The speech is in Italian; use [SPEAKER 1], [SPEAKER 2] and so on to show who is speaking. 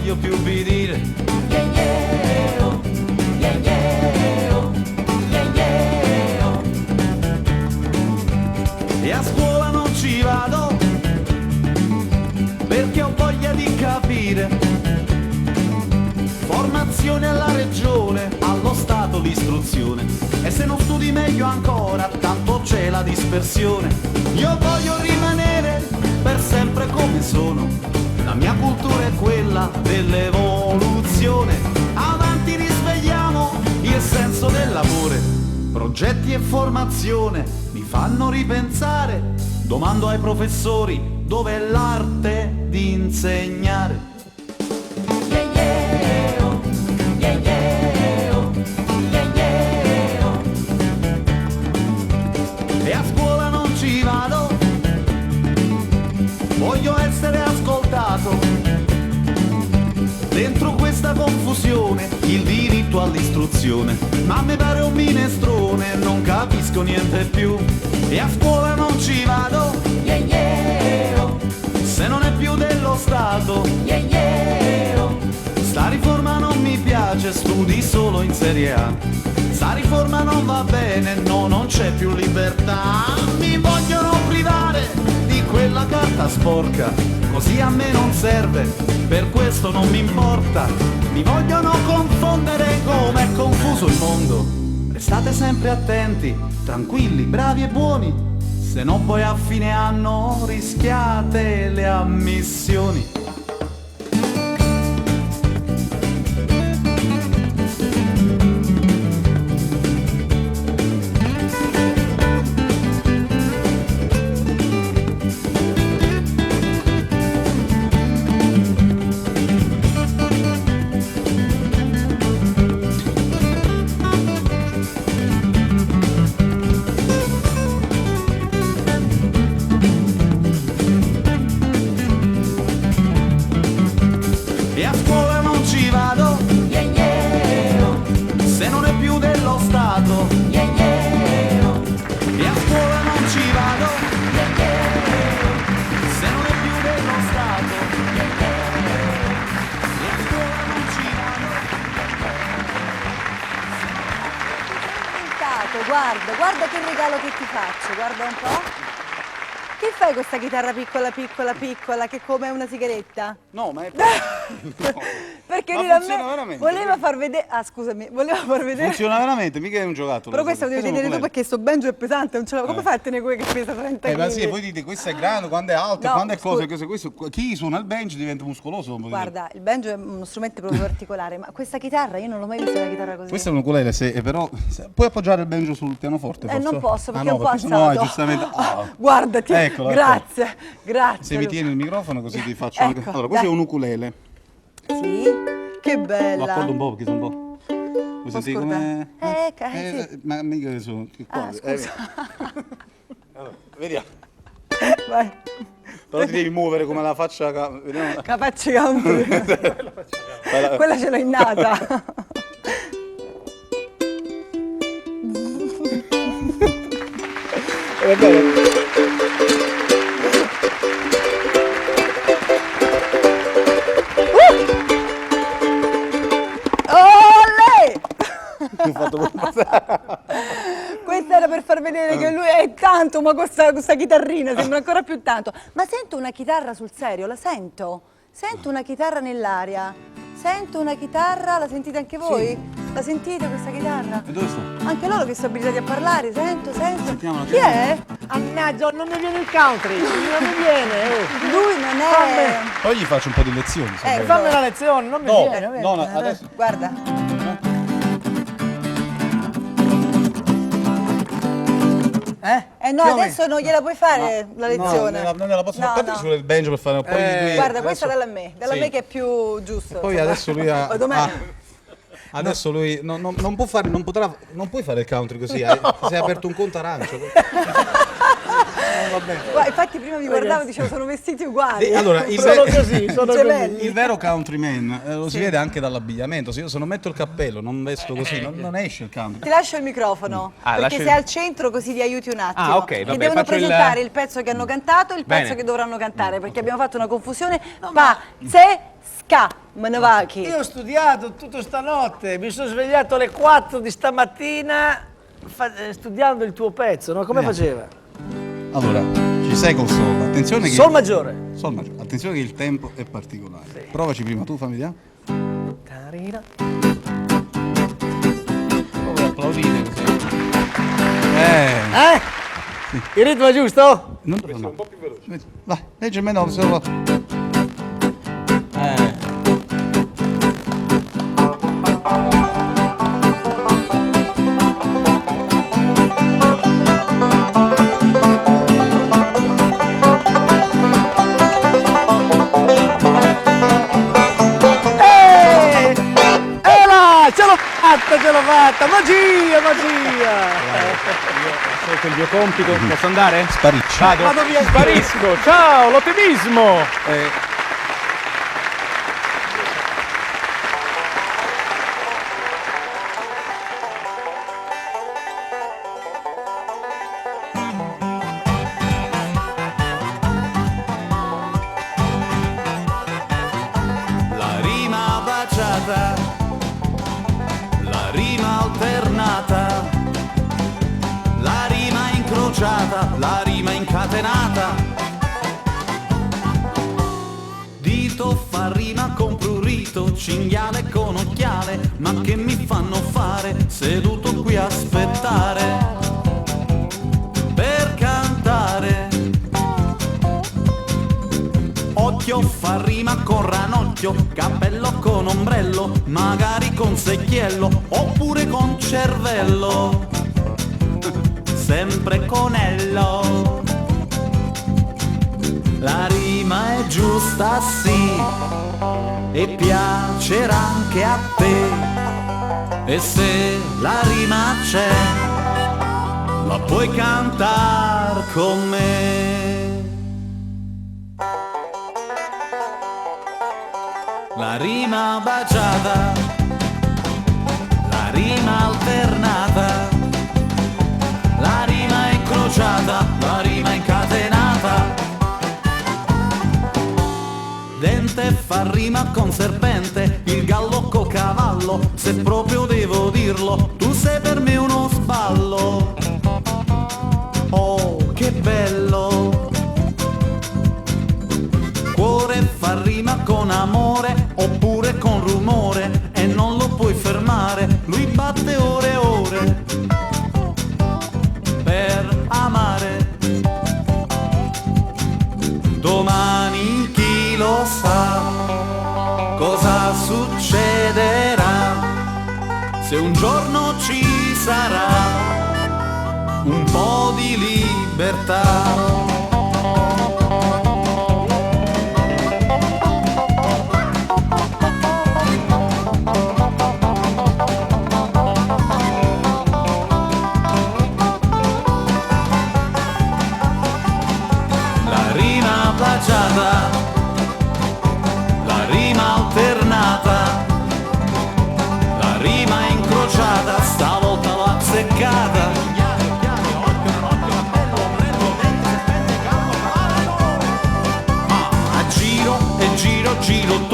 [SPEAKER 1] voglio più ubbidire. E a scuola non ci vado perché ho voglia di capire. Formazione alla regione, allo Stato l'istruzione. E se non studi meglio ancora, tanto c'è la dispersione. Io voglio rimanere per sempre come sono. La mia cultura è quella dell'evoluzione. Avanti risvegliamo il senso dell'amore. Progetti e formazione mi fanno ripensare. Domando ai professori dov'è l'arte di insegnare. E a scuola non ci vado, voglio essere ascoltato. Dentro questa confusione, il diritto all'istruzione, ma mi pare un minestrone, non capisco niente più. E a scuola non ci vado, se non è più dello Stato. Sta riforma non mi piace, studi solo in Serie A. Sta riforma non va bene, no, non c'è più libertà. Mi vogliono privare di quella carta sporca, così a me non serve, per questo non mi importa. Mi vogliono confondere come è confuso il mondo. Restate sempre attenti, tranquilli, bravi e buoni, se no poi a fine anno rischiate le ammissioni. E a scuola non ci vado, se non è più dello Stato. E a scuola non ci vado, se non è più dello Stato. E a scuola non ci vado.
[SPEAKER 2] Guarda che regalo che ti faccio, guarda un po'. Che fai con questa chitarra piccola, piccola, piccola, che come una sigaretta?
[SPEAKER 1] No, ma è...
[SPEAKER 2] Perché
[SPEAKER 1] Ma
[SPEAKER 2] lui a
[SPEAKER 1] funziona
[SPEAKER 2] me
[SPEAKER 1] veramente?
[SPEAKER 2] voleva far vedere... Ah, scusami, voleva far vedere...
[SPEAKER 1] Funziona veramente, mica è un giocattolo.
[SPEAKER 2] Però questo lo devi tenere tu perché sto banjo è pesante, non ce la... Come fai a tenere quello che pesa 30 kg?
[SPEAKER 1] Ma sì, poi dite questo è grande, quando è alto,
[SPEAKER 2] No,
[SPEAKER 1] quando è cosa,
[SPEAKER 2] scusa.
[SPEAKER 1] questo, chi suona il banjo diventa muscoloso. Non può dire.
[SPEAKER 2] Guarda, il banjo è uno strumento proprio particolare, ma questa chitarra, io non l'ho mai vista una chitarra così.
[SPEAKER 1] Questo è un ukulele, però puoi appoggiare il banjo sul pianoforte forse?
[SPEAKER 2] Non posso perché
[SPEAKER 1] no,
[SPEAKER 2] è un po'
[SPEAKER 1] perché sennò
[SPEAKER 2] alzato.
[SPEAKER 1] giustamente... Ah.
[SPEAKER 2] Guardati,
[SPEAKER 1] Eccolo,
[SPEAKER 2] grazie, grazie.
[SPEAKER 1] Se mi
[SPEAKER 2] Luca.
[SPEAKER 1] tieni il microfono così ti faccio...
[SPEAKER 2] Ecco,
[SPEAKER 1] allora, questo
[SPEAKER 2] dai.
[SPEAKER 1] è un ukulele.
[SPEAKER 2] Sì, che bella.
[SPEAKER 1] Lo accordo un po' perché sono un po'... Vuoi sentire come...
[SPEAKER 2] Sì.
[SPEAKER 1] Ma mica sono... Che qua...
[SPEAKER 2] Scusa.
[SPEAKER 1] allora, vediamo.
[SPEAKER 2] Vai.
[SPEAKER 1] Però ti devi muovere come la faccia... Vediamo.
[SPEAKER 2] Capace country. Quella ce l'ho innata.
[SPEAKER 1] Va bene. Ho fatto
[SPEAKER 2] Questa era per far vedere che lui è tanto, ma questa chitarrina sembra ancora più tanto. Ma sento una chitarra sul serio, la sento? Sento una chitarra nell'aria. Sento una chitarra, la sentite anche voi?
[SPEAKER 1] Sì.
[SPEAKER 2] La sentite questa chitarra?
[SPEAKER 1] E dove sto?
[SPEAKER 2] Anche loro che sono abilitati a parlare, sento.
[SPEAKER 1] Sentiamola,
[SPEAKER 2] Chi è?
[SPEAKER 3] Mannaggia, non mi viene il country, non mi viene.
[SPEAKER 2] Lui non è...
[SPEAKER 1] Poi gli faccio un po' di lezioni. se vuoi.
[SPEAKER 3] Fammi la lezione, non mi
[SPEAKER 1] No,
[SPEAKER 3] viene.
[SPEAKER 1] no, adesso...
[SPEAKER 2] Guarda. No,
[SPEAKER 3] Come?
[SPEAKER 2] adesso non gliela puoi fare la lezione.
[SPEAKER 1] No, non la posso fare. Aspetta solo il banjo per fare un po' di...
[SPEAKER 2] Guarda,
[SPEAKER 1] adesso-
[SPEAKER 2] questa dalla me
[SPEAKER 1] Sì.
[SPEAKER 2] che è più giusto.
[SPEAKER 1] Poi adesso lui ha...
[SPEAKER 2] Ma domani-
[SPEAKER 1] adesso lui non può fare, non puoi fare il country così, si è aperto un conto arancio. Va bene.
[SPEAKER 2] Guarda, infatti prima mi guardavo e dicevo sono vestiti uguali.
[SPEAKER 1] Allora,
[SPEAKER 3] Sono così, sono
[SPEAKER 2] Gemelli.
[SPEAKER 3] così.
[SPEAKER 1] il vero countryman lo si vede anche dall'abbigliamento. Se io non metto il cappello, non vesto così, non esce il country.
[SPEAKER 2] Ti lascio il microfono, perché
[SPEAKER 4] lascio
[SPEAKER 2] sei al centro così ti aiuti un attimo.
[SPEAKER 4] Ah, ok,
[SPEAKER 2] Che
[SPEAKER 4] vabbè,
[SPEAKER 2] devono
[SPEAKER 4] faccio il-
[SPEAKER 2] presentare il pezzo che hanno cantato e il pezzo
[SPEAKER 4] Bene.
[SPEAKER 2] che dovranno cantare, perché abbiamo fatto una confusione pazzesca. Manovacchi.
[SPEAKER 3] Io ho studiato tutta stanotte, mi sono svegliato alle 4 di stamattina studiando il tuo pezzo, no? Come faceva?
[SPEAKER 4] Allora, ci sei col sol. Attenzione che
[SPEAKER 3] Sol maggiore.
[SPEAKER 4] Sol maggiore. Attenzione che il tempo è particolare. Provaci prima tu, fammi vedere.
[SPEAKER 3] Carina.
[SPEAKER 4] Come applaudite così.
[SPEAKER 3] Il ritmo è giusto?
[SPEAKER 4] No. Un po' più veloce. Vai, leggermi no, solo.
[SPEAKER 3] Ce l'ho fatta! Magia, magia!
[SPEAKER 5] So che il mio compito, posso andare?
[SPEAKER 4] Sparisci.
[SPEAKER 3] Vado via.
[SPEAKER 5] Sparisco, ciao, l'ottimismo!
[SPEAKER 1] La rima baciata, la rima alternata, la rima incrociata, la rima incatenata. Dito fa rima con prurito, cinghiale con occhiale, ma che mi fanno fare seduto qui a aspettare per cantare? Occhio fa rima con ranocchio, cappello con ombrello, magari con secchiello, oppure con cervello, sempre con ello. La rima è giusta sì, e piacerà anche a te, e se la rima c'è, la puoi cantar con me. La rima baciata, la rima alternata, la rima incrociata, la rima incatenata. Dente fa rima con serpente, il gallo co cavallo, se proprio devo dirlo, tu sei per me uno sballo. Oh, che bello! Cuore fa rima con amore, oppure con rumore, e non lo puoi fermare, lui batte ore e ore per amare. Domani chi lo sa cosa succederà, se un giorno ci sarà un po' di libertà. La rima alternata, la rima incrociata, stavolta l'ho azzeccata. Ma a giro e giro, giro